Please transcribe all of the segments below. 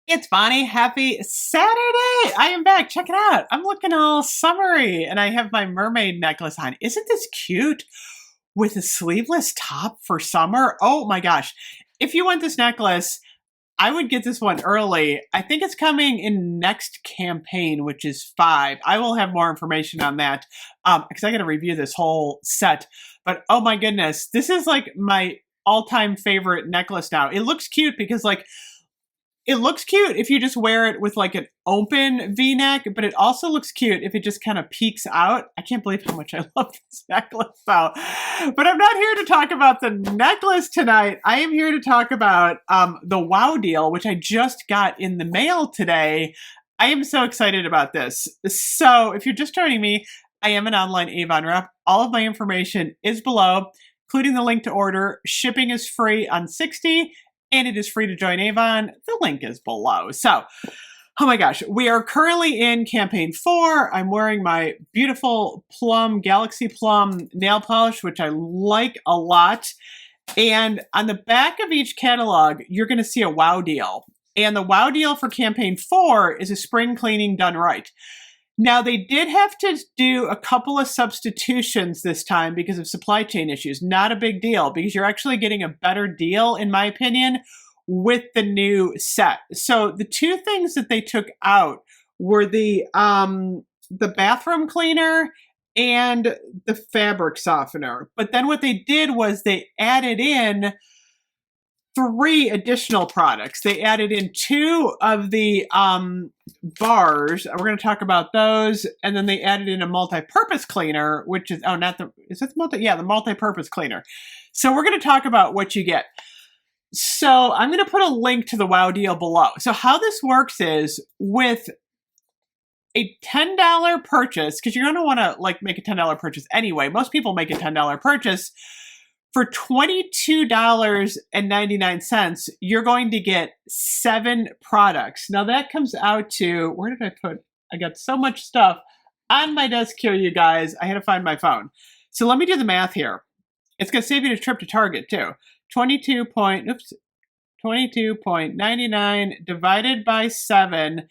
It's Bonnie. Happy Saturday. I am back. Check it out. I'm looking all summery and I have my mermaid necklace on. Isn't this cute? With a sleeveless top for summer. Oh my gosh. If you want this necklace, I would get this one early. I think it's coming in next campaign, which is 5. I will have more information on that because I got to review this whole set. But oh my goodness, this is like my all-time favorite necklace now. It looks cute because it looks cute if you just wear it with like an open V-neck, but it also looks cute if it just kind of peeks out. I can't believe how much I love this necklace though. But I'm not here to talk about the necklace tonight. I am here to talk about the Wow deal, which I just got in the mail today. I am so excited about this. So if you're just joining me, I am an online Avon rep. All of my information is below, including the link to order. Shipping is free on 60. And it is free to join Avon. The link is below. So, oh my gosh, we are currently in campaign 4. I'm wearing my beautiful Galaxy Plum nail polish, which I like a lot. And on the back of each catalog, you're going to see a Wow deal. And the Wow deal for campaign 4 is a spring cleaning done right. Now, they did have to do a couple of substitutions this time because of supply chain issues. Not a big deal because you're actually getting a better deal, in my opinion, with the new set. So the two things that they took out were the bathroom cleaner and the fabric softener. But then what they did was they added in 3 additional products. They added in 2 of the bars. We're going to talk about those. And then they added in a multi-purpose cleaner, which is, the multi-purpose cleaner. So we're going to talk about what you get. So I'm going to put a link to the Wow deal below. So how this works is with a $10 purchase, because you're going to want to make a $10 purchase anyway. Most people make a $10 purchase. For $22.99, you're going to get 7 products. Now that comes out to, where did I put? I got so much stuff on my desk here, you guys. I had to find my phone. So let me do the math here. It's going to save you a trip to Target too. 22.99 divided by 7,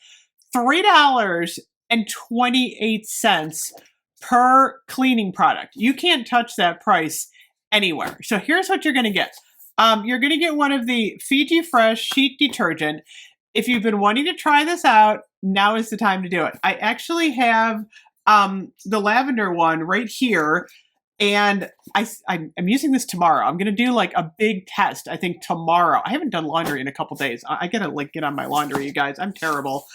$3.28 per cleaning product. You can't touch that price anywhere. So here's what you're going to get. You're going to get one of the Fiji Fresh Sheet Detergent. If you've been wanting to try this out, now is the time to do it. I actually have the lavender one right here, and I'm using this tomorrow. I'm going to do like a big test, I think, tomorrow. I haven't done laundry in a couple days. I got to get on my laundry, you guys. I'm terrible.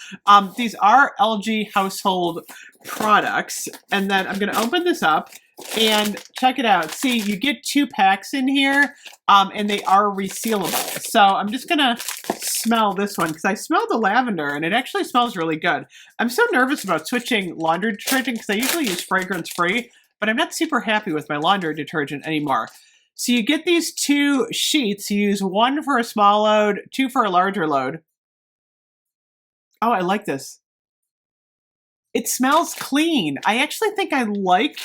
These are LG household products, and then I'm going to open this up. And check it out. See, you get 2 packs in here, and they are resealable. So I'm just going to smell this one because I smell the lavender, and it actually smells really good. I'm so nervous about switching laundry detergent because I usually use fragrance-free, but I'm not super happy with my laundry detergent anymore. So you get these 2 sheets. You use 1 for a small load, 2 for a larger load. Oh, I like this. It smells clean. I actually think I like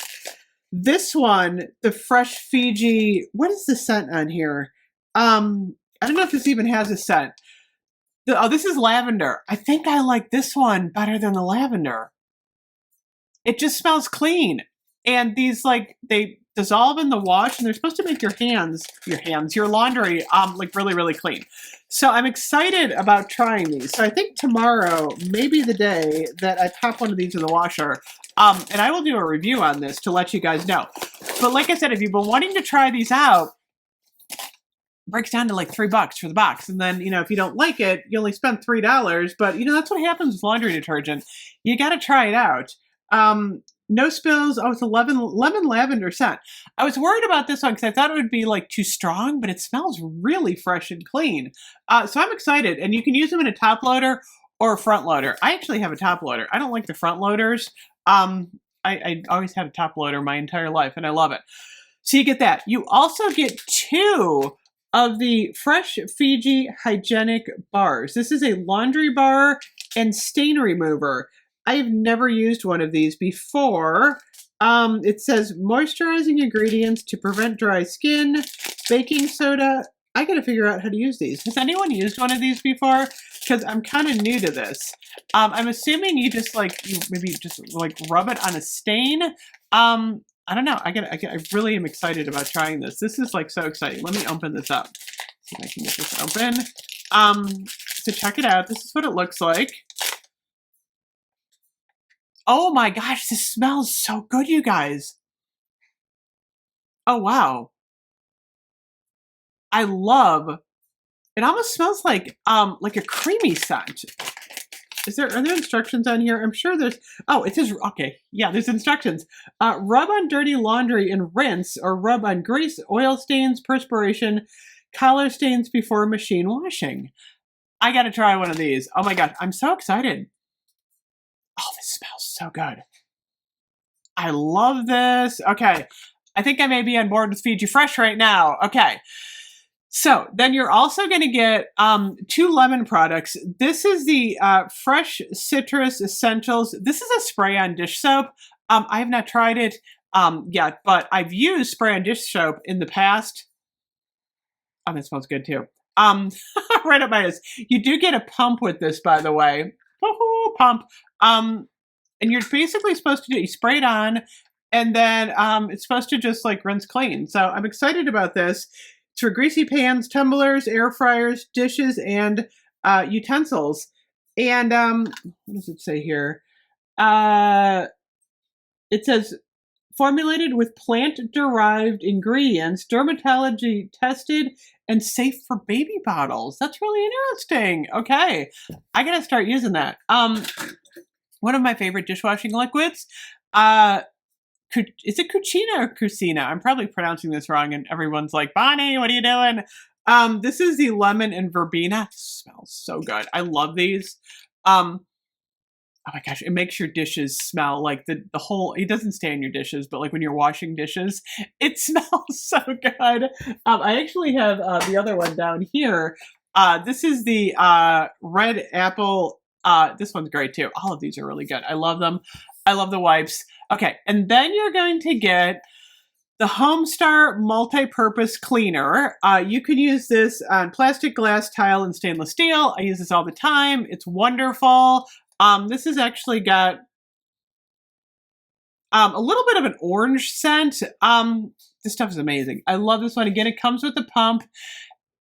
this one, the Fresh Fiji. What is the scent on here? I don't know if this even has a scent. This is lavender. I think I like this one better than the lavender. It just smells clean. And these they dissolve in the wash, and they're supposed to make your laundry really, really clean. So I'm excited about trying these. So I think tomorrow may be the day that I pop one of these in the washer. And I will do a review on this to let you guys know. But like I said, if you've been wanting to try these out, it breaks down to like $3 for the box. And then, if you don't like it, you only spend $3. But, that's what happens with laundry detergent. You got to try it out. No spills. Oh, it's a lemon lavender scent. I was worried about this one because I thought it would be too strong, but it smells really fresh and clean. So I'm excited. And you can use them in a top loader or a front loader. I actually have a top loader. I don't like the front loaders. I always had a top loader my entire life, and I love it. So you get that. You also get 2 of the Fresh Fiji Hygienic bars. This is a laundry bar and stain remover. I've never used one of these before. It says moisturizing ingredients to prevent dry skin, baking soda, I gotta figure out how to use these. Has anyone used one of these before? Because I'm kind of new to this. I'm assuming you just like, you maybe just like rub it on a stain. I don't know. I really am excited about trying this. This is like so exciting. Let me open this up. See if I can get this open. So check it out. This is what it looks like. Oh my gosh, this smells so good, you guys. Oh wow. I love, it almost smells like a creamy scent. Are there instructions on here? I'm sure there's, oh, it says, okay, yeah, there's instructions. Rub on dirty laundry and rinse, or rub on grease, oil stains, perspiration, collar stains before machine washing. I gotta try one of these. Oh my god, I'm so excited. Oh, this smells so good. I love this. Okay, I think I may be on board with Feed You Fresh right now. Okay. So then you're also going to get 2 lemon products. This is the Fresh Citrus Essentials. This is a spray-on dish soap. I have not tried it yet, but I've used spray-on dish soap in the past. Oh, that smells good too. Right up my nose. You do get a pump with this, by the way. Woohoo, pump. And you're basically supposed to you spray it on, and then it's supposed to just like rinse clean. So I'm excited about this. It's for greasy pans, tumblers, air fryers, dishes, and utensils. And what does it say here? It says, formulated with plant-derived ingredients, dermatology tested, and safe for baby bottles. That's really interesting. Okay, I gotta start using that. One of my favorite dishwashing liquids. Is it Cucina or Cucina? I'm probably pronouncing this wrong, and everyone's like, Bonnie, what are you doing? This is the lemon and verbena. This smells so good. I love these. Oh my gosh, it makes your dishes smell like the whole, it doesn't stay in your dishes, but like when you're washing dishes, it smells so good. I actually have the other one down here. This is the red apple. This one's great too. All of these are really good. I love them. I love the wipes. Okay, and then you're going to get the Homestar Multi-Purpose Cleaner. You can use this on plastic, glass, tile, and stainless steel. I use this all the time. It's wonderful. This has actually got a little bit of an orange scent. This stuff is amazing. I love this one. Again, it comes with the pump.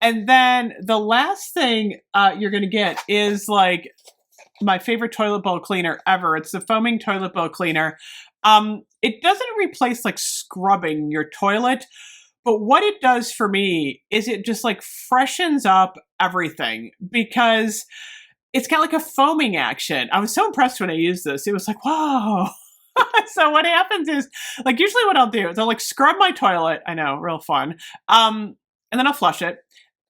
And then the last thing you're going to get is like my favorite toilet bowl cleaner ever. It's the foaming toilet bowl cleaner. It doesn't replace like scrubbing your toilet, but what it does for me is it just like freshens up everything because it's got like a foaming action. I was so impressed when I used this. It was like, whoa. So what happens is, like, usually what I'll do is I'll like scrub my toilet. I know, real fun. And then I'll flush it.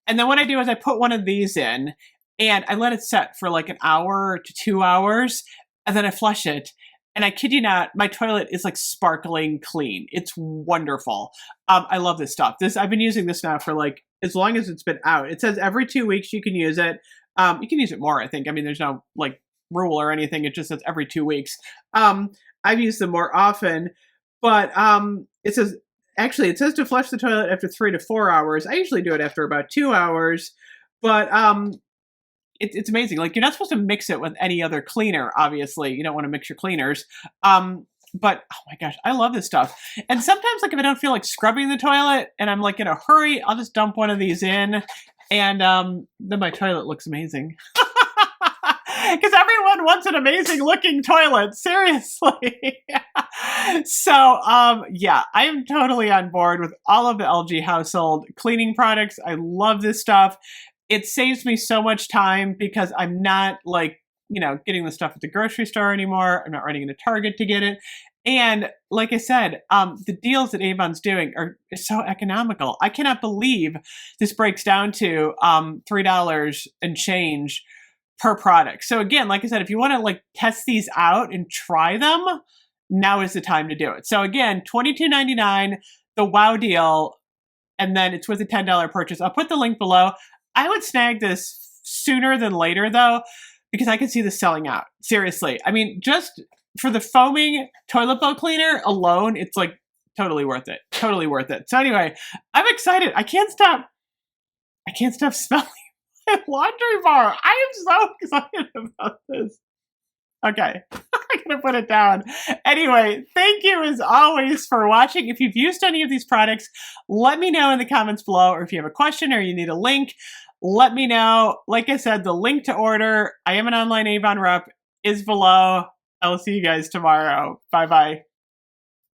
And then what I do is I put one of these in and I let it set for like an hour to 2 hours. And then I flush it. And I kid you not, my toilet is like sparkling clean. It's wonderful. I love this stuff. I've been using this now for like as long as it's been out. It says every 2 weeks you can use it. You can use it more, I think. I mean, there's no like rule or anything. It just says every 2 weeks. I've used them more often, but it says to flush the toilet after 3 to 4 hours. I usually do it after about 2 hours, but it's amazing. Like, you're not supposed to mix it with any other cleaner, obviously. You don't want to mix your cleaners. But oh my gosh, I love this stuff. And sometimes, like, if I don't feel like scrubbing the toilet and I'm like in a hurry, I'll just dump one of these in, and then my toilet looks amazing. Because everyone wants an amazing looking toilet, seriously. So, yeah, I am totally on board with all of the LG household cleaning products. I love this stuff. It saves me so much time because I'm not like, getting the stuff at the grocery store anymore. I'm not running into Target to get it. And like I said, the deals that Avon's doing are so economical. I cannot believe this breaks down to $3 and change per product. So again, like I said, if you want to like test these out and try them, now is the time to do it. So again, $22.99, the wow deal, and then it's with a $10 purchase. I'll put the link below. I would snag this sooner than later though, because I can see this selling out. Seriously. I mean, just for the foaming toilet bowl cleaner alone, it's like totally worth it. Totally worth it. So anyway, I'm excited. I can't stop. I can't stop smelling my laundry bar. I am so excited about this. Okay, I'm gonna put it down. Anyway, thank you as always for watching. If you've used any of these products, let me know in the comments below, or if you have a question or you need a link, let me know. Like I said, the link to order, I am an online Avon rep, is below. I will see you guys tomorrow. Bye-bye.